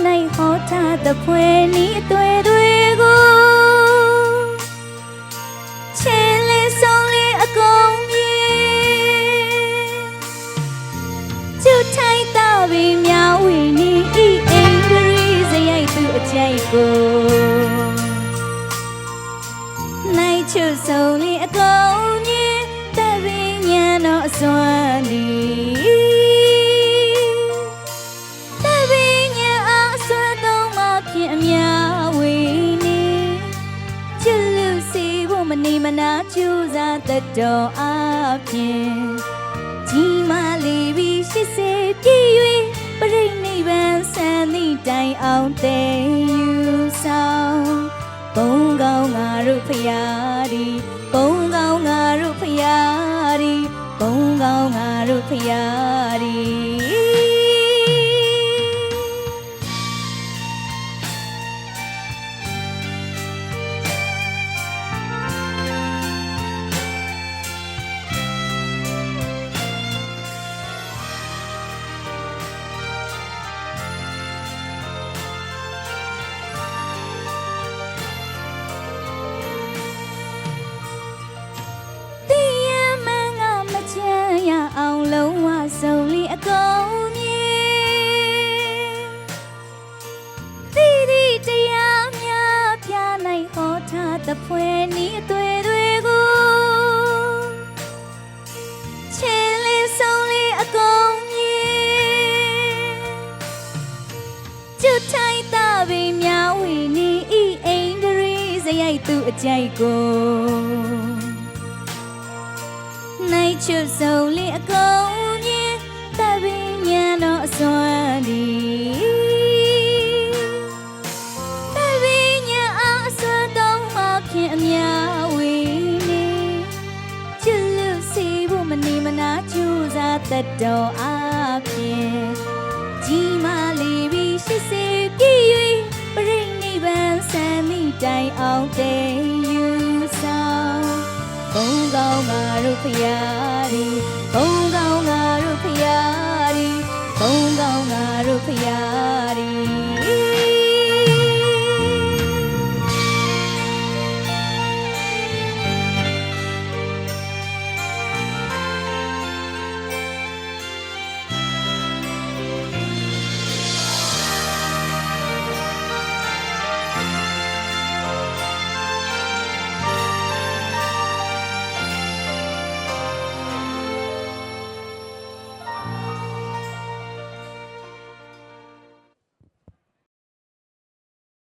နိုင်ဟောထားသဖွယ်နီးအသွေးတွေကိုချဲလေးဆုံးလေးအကုန်မြေကျူထိုက်တော့ပြီးမြဝီနီးဤအိမ်ဒရီစရိုက်သူအကြိုက်ကိုနိုင်ချွတ်ဆုံးလေးအကုန်မြေတပင်းညံတော့အစွမ်းဒီမနေမနာကျူစားတတော်အပြင်ကြီးမားလေးပြီး80ပြည့်၍ပြိဋိဘံဆန်သည့်တိုင်အောင်တဲ့ယူဆောင်ဘုံကောင်းငါတို့ဖရာဒီဘုံကောင်းငါတို့ဖရာဒီဘုံကောင်းငါတို့ဖရာဒီအောင်လုံးဝဆုံးလီအကုန်မြေသီတိတရားများပြနိုင်ဟောထားသဖွယ်နီးအသွေးတွေကိုချဲလေးဆုံးလေးအကုန်မြေကျူထိုက်တာပြီးမြဝီနီးဤအိမ်ဒရီစရိုက်သူအကြိုက်ကိုနိုင်ချွတ်ဆုံးလေးအကုန်မြေတပင်းညံတော့အစွမ်းဒီတပင်းညံအောင်အစွမ်းတော့မှဖြင့်အများဝေနေချစ်လူစီဖို့မနေမနာကြိုးစားတတ်တော်အပြင်ကြီးမားလေးပြီး80ပြည့်၍ပြိဋိဘံဆန်သည့်တိုင်အောင်တဲ့ယူဆောင်ဘုံကောင်းငါတို့ဖရာဒီဘုံကောင်းငါတို့ဖရာဒီဘုံကောင်းငါတို့ဖရာ